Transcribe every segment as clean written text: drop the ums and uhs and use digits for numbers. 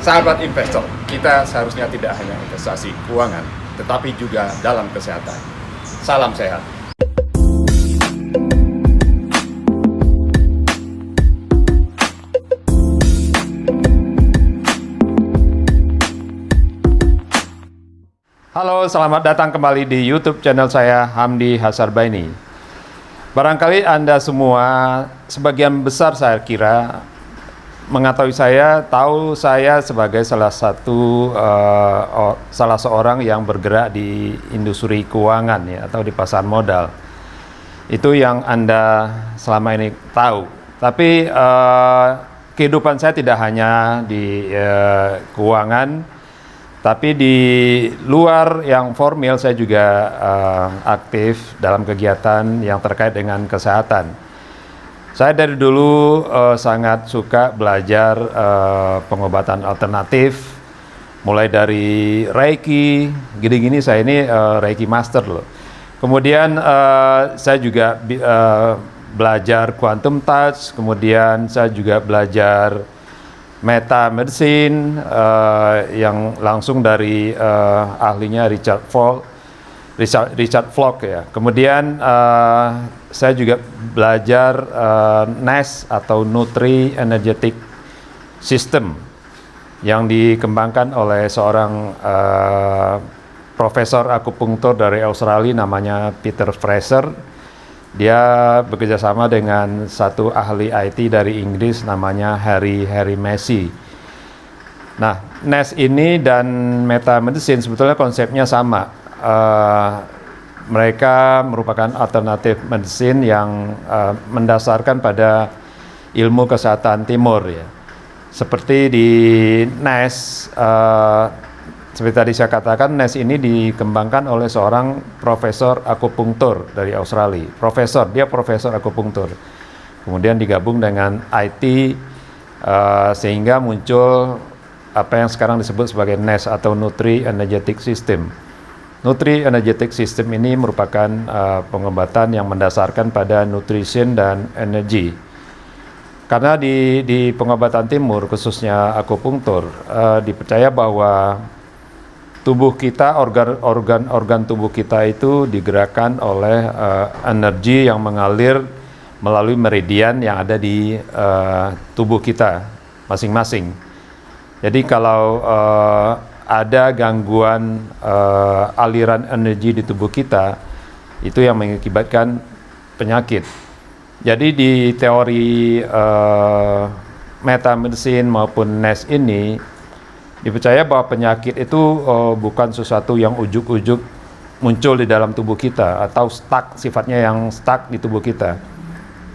Sahabat investor, kita seharusnya tidak hanya investasi keuangan, tetapi juga dalam kesehatan. Salam sehat. Halo, selamat datang kembali di YouTube channel saya, Hamdi Hasarbaini. Barangkali Anda semua, sebagian besar saya kira, mengetahui saya, tahu saya sebagai salah seorang yang bergerak di industri keuangan ya, atau di pasar modal. Itu yang Anda selama ini tahu. Tapi kehidupan saya tidak hanya di keuangan, tapi di luar yang formal saya juga aktif dalam kegiatan yang terkait dengan kesehatan. Saya dari dulu sangat suka belajar pengobatan alternatif, mulai dari Reiki, gini-gini saya ini Reiki Master loh. Kemudian saya juga belajar Quantum Touch, kemudian saya juga belajar Meta Medicine yang langsung dari ahlinya Richard Falk ya. Kemudian saya juga belajar NES atau Nutri Energetic System yang dikembangkan oleh seorang profesor akupunktur dari Australia namanya Peter Fraser. Dia bekerjasama dengan satu ahli IT dari Inggris namanya Harry Massey. Nah, NES ini dan Meta Medicine sebetulnya konsepnya sama. Mereka merupakan alternatif medicine yang mendasarkan pada ilmu kesehatan timur ya. Seperti di NES, seperti tadi saya katakan, NES ini dikembangkan oleh seorang profesor akupunktur dari Australia. Dia profesor akupunktur. Kemudian digabung dengan IT sehingga muncul apa yang sekarang disebut sebagai NES atau Nutri Energetic System. Nutri Energetic System ini merupakan pengobatan yang mendasarkan pada nutrition dan energi. Karena di pengobatan timur, khususnya akupunktur, dipercaya bahwa tubuh kita, organ tubuh kita itu digerakkan oleh energi yang mengalir melalui meridian yang ada di tubuh kita masing-masing. Jadi kalau ada gangguan aliran energi di tubuh kita, itu yang mengakibatkan penyakit. Jadi di teori Meta Medicine maupun NES ini dipercaya bahwa penyakit itu bukan sesuatu yang ujuk-ujuk muncul di dalam tubuh kita atau sifatnya yang stuck di tubuh kita.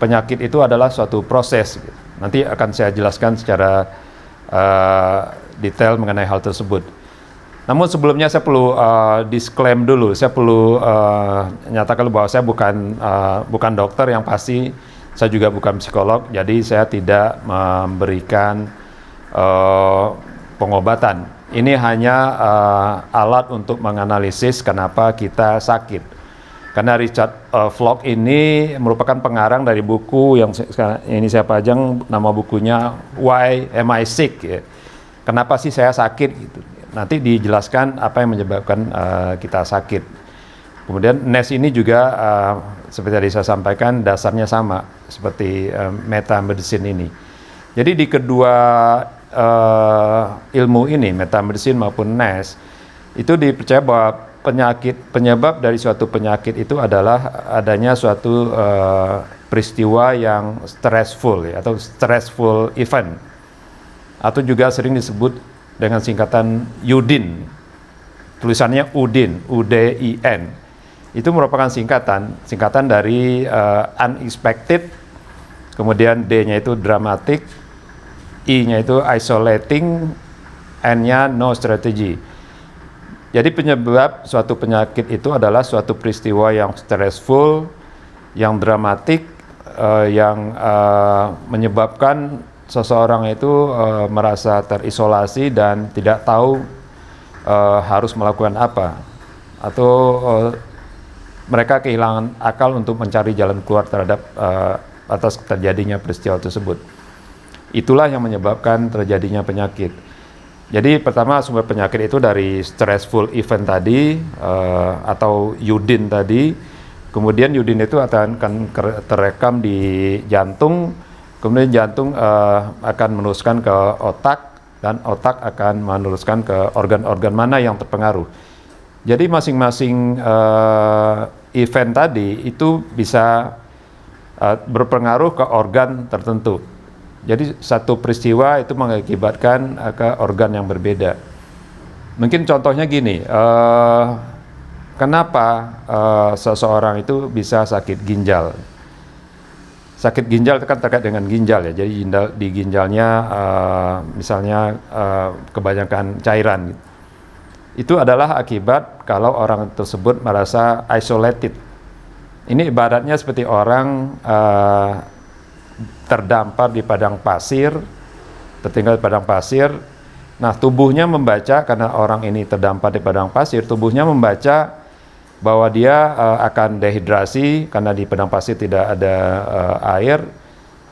Penyakit itu adalah suatu proses. Nanti akan saya jelaskan secara detail mengenai hal tersebut. Namun sebelumnya saya perlu disclaim dulu. Saya perlu nyatakan bahwa saya bukan dokter yang pasti. Saya juga bukan psikolog. Jadi saya tidak memberikan pengobatan. Ini hanya alat untuk menganalisis kenapa kita sakit. Karena Richard Falk ini merupakan pengarang dari buku yang ini saya pajang, nama bukunya Why Am I Sick? Ya. Kenapa sih saya sakit? Gitu. Nanti dijelaskan apa yang menyebabkan kita sakit. Kemudian NES ini juga seperti tadi saya sampaikan dasarnya sama seperti Meta Medicine ini. Jadi di kedua ilmu ini, Meta Medicine maupun NES, itu dipercaya bahwa penyebab dari suatu penyakit itu adalah adanya suatu peristiwa yang stressful ya, atau stressful event, atau juga sering disebut dengan singkatan UDIN, tulisannya UDIN, UDIN. Itu merupakan singkatan dari unexpected, kemudian D-nya itu dramatic, I-nya itu isolating, N-nya no strategy. Jadi penyebab suatu penyakit itu adalah suatu peristiwa yang stressful, yang dramatik, yang menyebabkan seseorang itu merasa terisolasi dan tidak tahu harus melakukan apa, atau mereka kehilangan akal untuk mencari jalan keluar terhadap atas terjadinya peristiwa tersebut. Itulah yang menyebabkan terjadinya penyakit. Jadi pertama sumber penyakit itu dari stressful event tadi atau iodin tadi. Kemudian iodin itu akan terekam di jantung. Kemudian jantung akan meneruskan ke otak dan otak akan meneruskan ke organ-organ mana yang terpengaruh. Jadi masing-masing event tadi itu bisa berpengaruh ke organ tertentu. Jadi satu peristiwa itu mengakibatkan ke organ yang berbeda. Mungkin contohnya gini, kenapa seseorang itu bisa sakit ginjal? Sakit ginjal itu kan terkait dengan ginjal ya. Jadi di ginjalnya misalnya kebanyakan cairan. Itu adalah akibat kalau orang tersebut merasa isolated. Ini ibaratnya seperti orang terdampar di padang pasir, tertinggal di padang pasir. Nah, tubuhnya membaca, karena orang ini terdampar di padang pasir, tubuhnya membaca bahwa dia akan dehidrasi karena di padang pasir tidak ada air,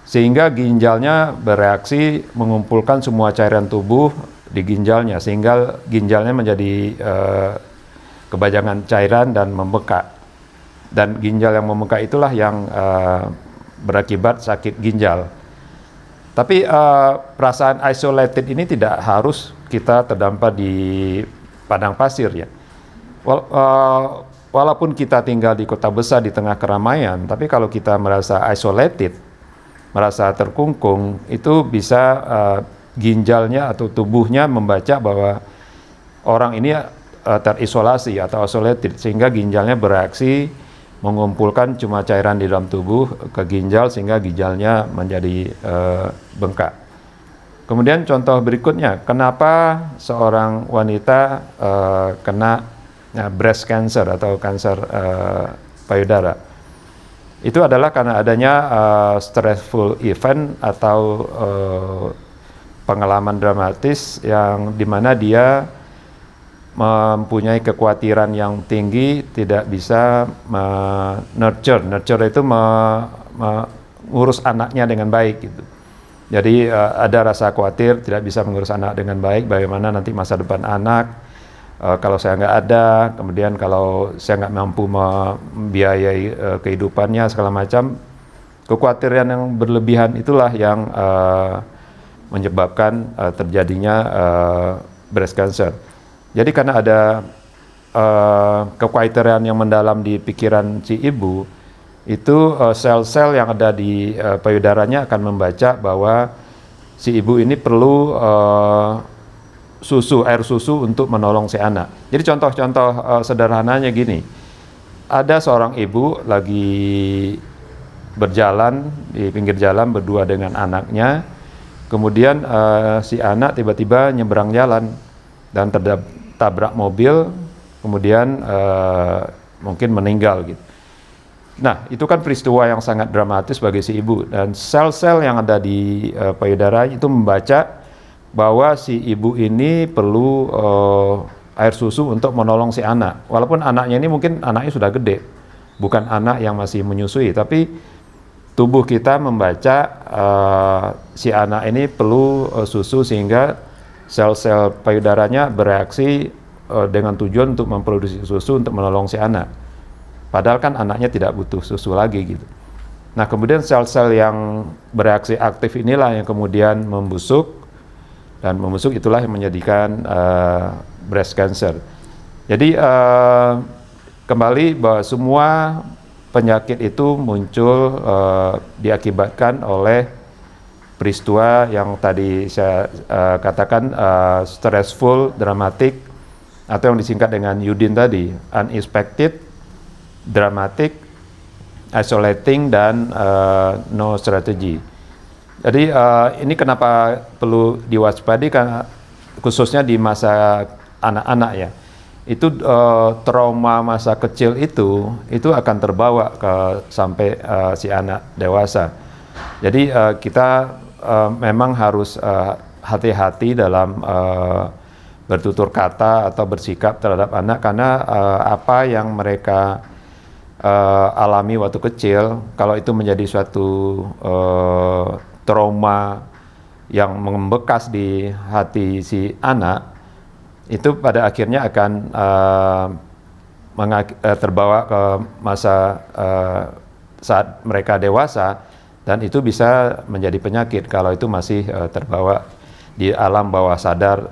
sehingga ginjalnya bereaksi mengumpulkan semua cairan tubuh di ginjalnya, sehingga ginjalnya menjadi kebanyakan cairan dan membengkak. Dan ginjal yang membengkak itulah yang berakibat sakit ginjal. Tapi perasaan isolated ini tidak harus kita terdampar di padang pasir ya. Walaupun kita tinggal di kota besar di tengah keramaian, tapi kalau kita merasa isolated, merasa terkungkung, itu bisa ginjalnya atau tubuhnya membaca bahwa orang ini terisolasi atau isolated, sehingga ginjalnya bereaksi mengumpulkan cuma cairan di dalam tubuh ke ginjal, sehingga ginjalnya menjadi bengkak. Kemudian contoh berikutnya, kenapa seorang wanita kena breast cancer atau kanker payudara? Itu adalah karena adanya stressful event atau pengalaman dramatis yang dimana dia mempunyai kekhawatiran yang tinggi, tidak bisa nurture itu mengurus anaknya dengan baik gitu. Jadi ada rasa khawatir tidak bisa mengurus anak dengan baik, bagaimana nanti masa depan anak kalau saya nggak ada, kemudian kalau saya nggak mampu membiayai kehidupannya segala macam. Kekhawatiran yang berlebihan itulah yang menyebabkan terjadinya breast cancer. Jadi karena ada kekhawatiran yang mendalam di pikiran si ibu, itu sel-sel yang ada di payudaranya akan membaca bahwa si ibu ini perlu air susu untuk menolong si anak. Jadi contoh-contoh sederhananya gini, ada seorang ibu lagi berjalan di pinggir jalan berdua dengan anaknya, kemudian si anak tiba-tiba nyebrang jalan dan tabrak mobil, kemudian mungkin meninggal gitu. Nah, itu kan peristiwa yang sangat dramatis bagi si ibu, dan sel-sel yang ada di payudara itu membaca bahwa si ibu ini perlu air susu untuk menolong si anak. Walaupun anaknya ini mungkin anaknya sudah gede, bukan anak yang masih menyusui, tapi tubuh kita membaca si anak ini perlu susu, sehingga sel-sel payudaranya bereaksi dengan tujuan untuk memproduksi susu untuk menolong si anak. Padahal kan anaknya tidak butuh susu lagi gitu. Nah, kemudian sel-sel yang bereaksi aktif inilah yang kemudian membusuk, dan membusuk itulah yang menjadikan breast cancer. Jadi kembali bahwa semua penyakit itu muncul diakibatkan oleh peristiwa yang tadi saya katakan stressful, dramatic, atau yang disingkat dengan UDIN tadi, unexpected, dramatic, isolating, dan no strategy. Jadi ini kenapa perlu diwaspadi, karena khususnya di masa anak-anak ya, itu trauma masa kecil itu akan terbawa sampai si anak dewasa. Jadi kita memang harus hati-hati dalam bertutur kata atau bersikap terhadap anak, karena apa yang mereka alami waktu kecil, kalau itu menjadi suatu trauma yang membekas di hati si anak, itu pada akhirnya akan terbawa ke masa saat mereka dewasa, dan itu bisa menjadi penyakit kalau itu masih terbawa di alam bawah sadar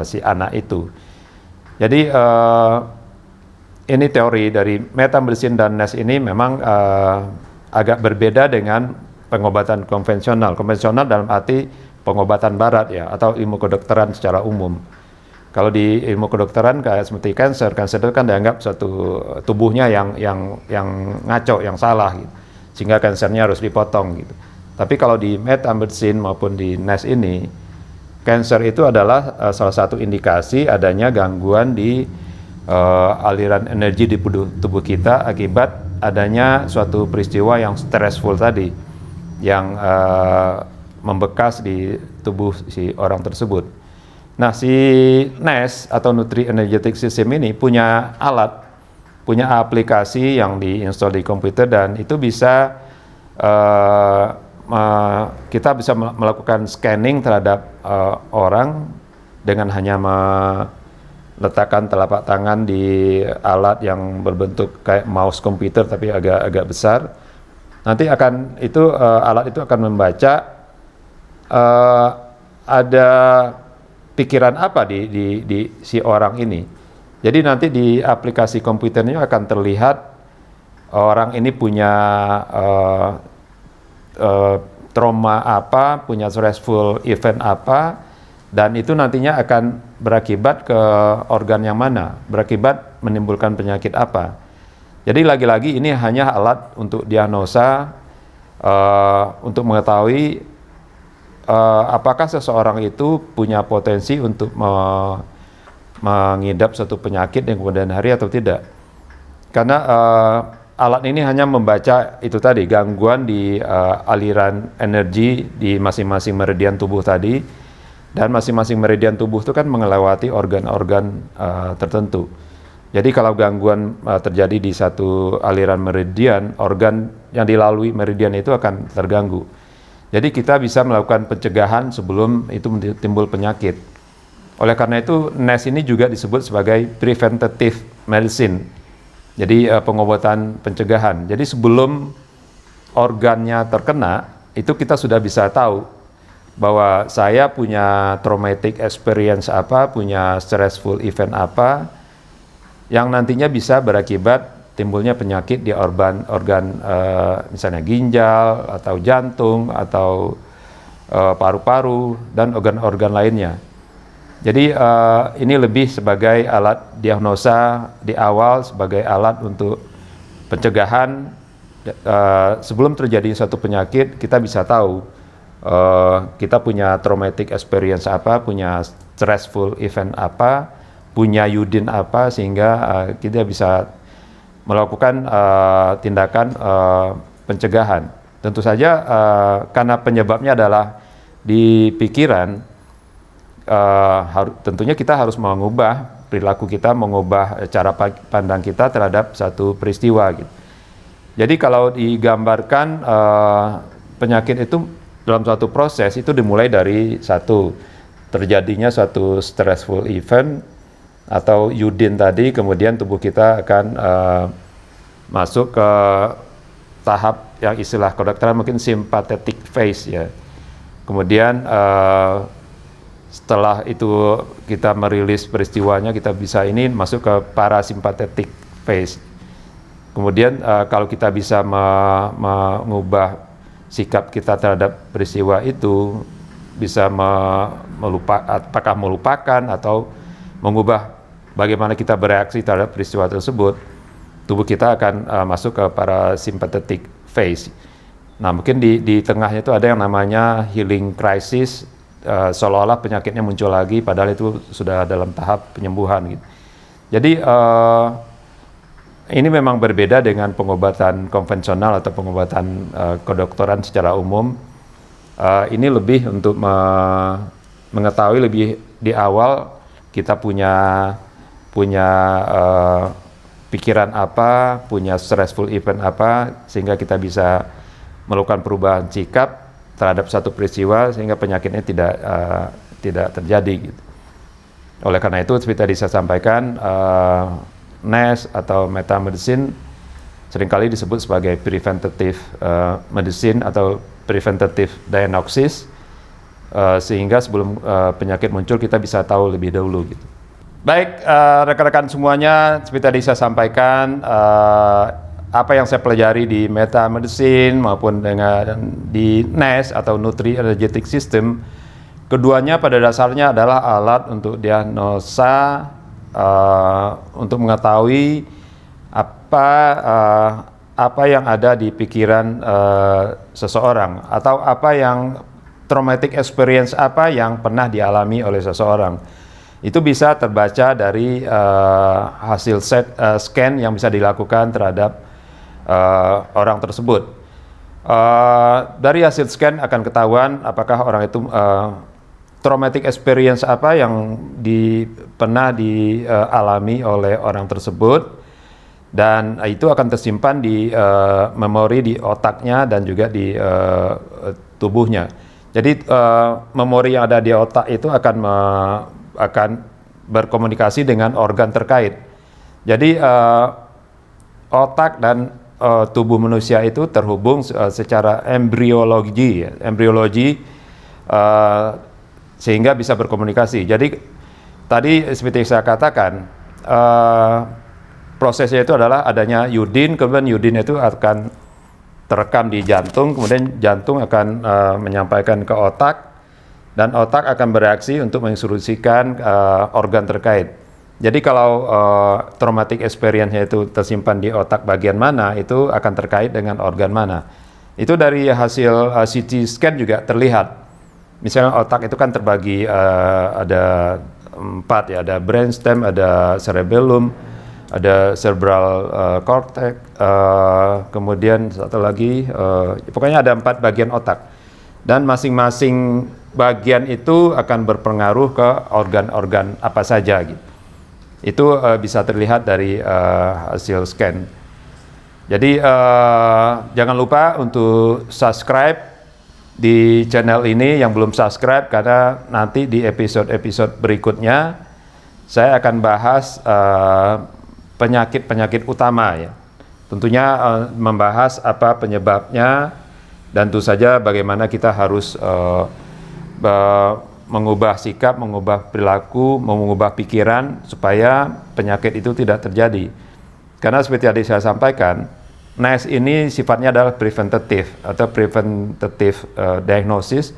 si anak itu. Jadi ini teori dari metamedicine dan NES ini memang agak berbeda dengan pengobatan konvensional. Konvensional dalam arti pengobatan barat ya, atau ilmu kedokteran secara umum. Kalau di ilmu kedokteran kayak seperti kanker itu kan dianggap suatu tubuhnya yang ngaco, yang salah gitu. Sehingga kansernya harus dipotong gitu. Tapi kalau di metamedicine maupun di NES ini, kanker itu adalah salah satu indikasi adanya gangguan di aliran energi di tubuh kita akibat adanya suatu peristiwa yang stressful tadi, yang membekas di tubuh si orang tersebut. Nah, si NES atau Nutri Energetic System ini punya alat, punya aplikasi yang diinstal di komputer, dan itu bisa kita bisa melakukan scanning terhadap orang dengan hanya meletakkan telapak tangan di alat yang berbentuk kayak mouse komputer tapi agak besar. Nanti alat itu akan membaca ada pikiran apa di si orang ini. Jadi nanti di aplikasi komputernya akan terlihat orang ini punya trauma apa, punya stressful event apa, dan itu nantinya akan berakibat ke organ yang mana, berakibat menimbulkan penyakit apa. Jadi lagi-lagi ini hanya alat untuk diagnosa, untuk mengetahui apakah seseorang itu punya potensi untuk mengidap suatu penyakit yang kemudian hari atau tidak. Karena alat ini hanya membaca itu tadi, gangguan di aliran energi di masing-masing meridian tubuh tadi, dan masing-masing meridian tubuh itu kan melewati organ-organ tertentu. Jadi kalau gangguan terjadi di satu aliran meridian, organ yang dilalui meridian itu akan terganggu. Jadi kita bisa melakukan pencegahan sebelum itu timbul penyakit. Oleh karena itu NES ini juga disebut sebagai preventative medicine. Jadi pengobatan pencegahan. Jadi sebelum organnya terkena, itu kita sudah bisa tahu bahwa saya punya traumatic experience apa, punya stressful event apa, yang nantinya bisa berakibat timbulnya penyakit di organ misalnya ginjal atau jantung atau paru-paru dan organ-organ lainnya. Jadi ini lebih sebagai alat diagnosa di awal, sebagai alat untuk pencegahan. Sebelum terjadi suatu penyakit, kita bisa tahu kita punya traumatic experience apa, punya stressful event apa, punya iodin apa, sehingga kita bisa melakukan tindakan pencegahan. Tentu saja karena penyebabnya adalah di pikiran, tentunya kita harus mengubah perilaku kita, mengubah cara pandang kita terhadap satu peristiwa gitu. Jadi kalau digambarkan penyakit itu dalam suatu proses itu dimulai dari terjadinya suatu stressful event atau iodin tadi, kemudian tubuh kita akan masuk ke tahap yang istilah kedokteran mungkin sympathetic phase ya. Kemudian setelah itu kita merilis peristiwanya, kita bisa ini masuk ke parasympathetic phase. Kemudian kalau kita bisa mengubah sikap kita terhadap peristiwa itu, bisa apakah melupakan atau mengubah bagaimana kita bereaksi terhadap peristiwa tersebut, tubuh kita akan masuk ke parasympathetic phase. Nah, mungkin di tengahnya itu ada yang namanya healing crisis, seolah-olah penyakitnya muncul lagi, padahal itu sudah dalam tahap penyembuhan gitu. Jadi ini memang berbeda dengan pengobatan konvensional atau pengobatan kedokteran secara umum. Ini lebih untuk mengetahui lebih di awal kita punya pikiran apa, punya stressful event apa, sehingga kita bisa melakukan perubahan sikap terhadap satu peristiwa sehingga penyakitnya tidak terjadi gitu. Oleh karena itu seperti tadi saya sampaikan, NES atau metamedicine seringkali disebut sebagai preventative medicine atau preventative diagnosis, sehingga sebelum penyakit muncul kita bisa tahu lebih dahulu gitu. Baik, rekan-rekan semuanya, seperti tadi saya sampaikan, apa yang saya pelajari di metamedicine maupun dengan di NES atau Nutri Energetic System, keduanya pada dasarnya adalah alat untuk diagnosa, untuk mengetahui apa yang ada di pikiran seseorang, atau apa yang traumatic experience apa yang pernah dialami oleh seseorang. Itu bisa terbaca dari hasil scan yang bisa dilakukan terhadap orang tersebut. Dari hasil scan akan ketahuan apakah orang itu traumatic experience apa yang pernah dialami oleh orang tersebut, dan itu akan tersimpan di memori di otaknya dan juga di tubuhnya. Jadi memori yang ada di otak itu akan berkomunikasi dengan organ terkait. Jadi otak dan tubuh manusia itu terhubung secara embriologi, sehingga bisa berkomunikasi. Jadi tadi seperti saya katakan, prosesnya itu adalah adanya iodin, kemudian iodin itu akan terekam di jantung, kemudian jantung akan menyampaikan ke otak, dan otak akan bereaksi untuk menginstruksikan organ terkait. Jadi kalau traumatic experience-nya itu tersimpan di otak bagian mana, itu akan terkait dengan organ mana. Itu dari hasil CT scan juga terlihat. Misalnya otak itu kan terbagi ada 4 ya, ada brainstem, ada cerebellum, ada cerebral cortex, kemudian satu lagi, pokoknya ada 4 bagian otak. Dan masing-masing bagian itu akan berpengaruh ke organ-organ apa saja gitu. Itu bisa terlihat dari hasil scan. Jadi jangan lupa untuk subscribe di channel ini yang belum subscribe, karena nanti di episode-episode berikutnya saya akan bahas penyakit-penyakit utama ya. Tentunya membahas apa penyebabnya, dan tentu saja bagaimana kita harus mengubah sikap, mengubah perilaku, mengubah pikiran supaya penyakit itu tidak terjadi. Karena seperti tadi saya sampaikan, NES ini sifatnya adalah preventative atau preventative diagnosis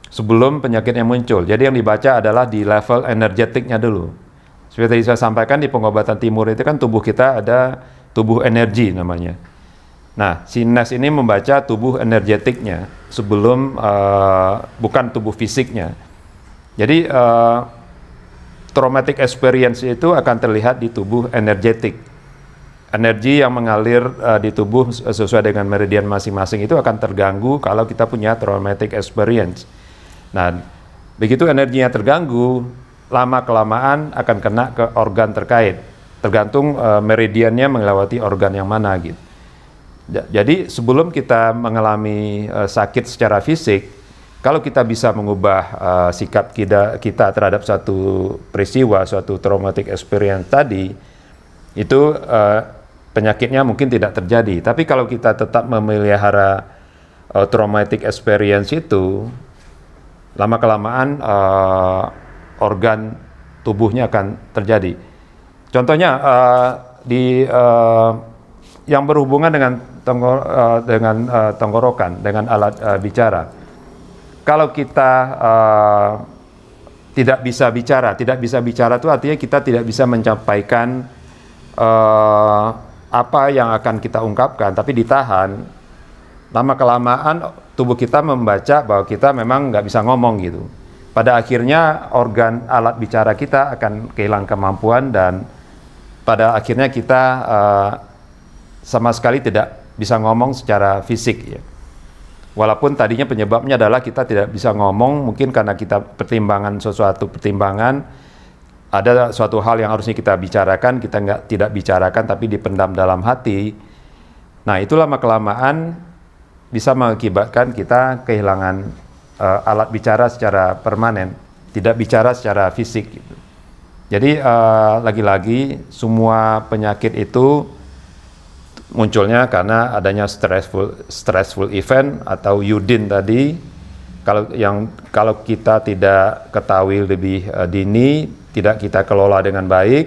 sebelum penyakitnya muncul. Jadi yang dibaca adalah di level energetiknya dulu. Seperti tadi saya sampaikan, di pengobatan timur itu kan tubuh kita ada tubuh energi namanya. Nah, si NES ini membaca tubuh energetiknya sebelum, bukan tubuh fisiknya. Jadi traumatic experience itu akan terlihat di tubuh energetik. Energi yang mengalir di tubuh sesuai dengan meridian masing-masing itu akan terganggu kalau kita punya traumatic experience. Nah, begitu energinya terganggu, lama-kelamaan akan kena ke organ terkait. Tergantung meridiannya melewati organ yang mana gitu. Jadi sebelum kita mengalami sakit secara fisik, kalau kita bisa mengubah sikap kita terhadap suatu peristiwa, suatu traumatic experience tadi, itu penyakitnya mungkin tidak terjadi. Tapi kalau kita tetap memelihara traumatic experience itu, lama-kelamaan organ tubuhnya akan terjadi. Contohnya yang berhubungan dengan tenggorokan, dengan alat bicara. Kalau kita tidak bisa bicara itu artinya kita tidak bisa menyampaikan apa yang akan kita ungkapkan, tapi ditahan. Lama-kelamaan tubuh kita membaca bahwa kita memang nggak bisa ngomong gitu. Pada akhirnya organ alat bicara kita akan kehilangan kemampuan, dan pada akhirnya kita sama sekali tidak bisa ngomong secara fisik ya. Walaupun tadinya penyebabnya adalah kita tidak bisa ngomong, mungkin karena kita suatu pertimbangan, ada suatu hal yang harusnya kita bicarakan, kita tidak bicarakan tapi dipendam dalam hati. Nah, itu lama-kelamaan bisa mengakibatkan kita kehilangan alat bicara secara permanen, tidak bicara secara fisik gitu. Jadi lagi-lagi semua penyakit itu munculnya karena adanya stressful event atau UDIN tadi. Kalau kita tidak ketahui lebih dini, tidak kita kelola dengan baik,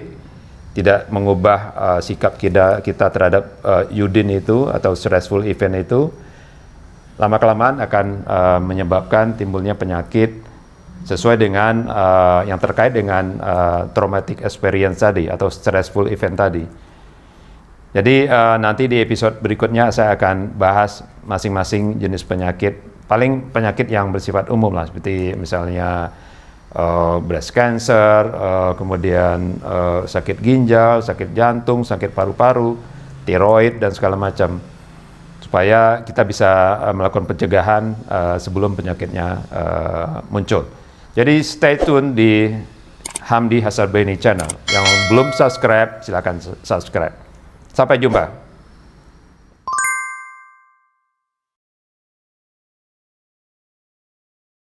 tidak mengubah sikap kita terhadap UDIN itu atau stressful event itu, lama-kelamaan akan menyebabkan timbulnya penyakit sesuai dengan yang terkait dengan traumatic experience tadi atau stressful event tadi. Jadi nanti di episode berikutnya saya akan bahas masing-masing jenis penyakit, paling penyakit yang bersifat umum lah, seperti misalnya breast cancer, kemudian sakit ginjal, sakit jantung, sakit paru-paru, tiroid dan segala macam, supaya kita bisa melakukan pencegahan sebelum penyakitnya muncul. Jadi stay tune di Hamdi Hasarbaini Channel. Yang belum subscribe, silakan subscribe. Sampai jumpa.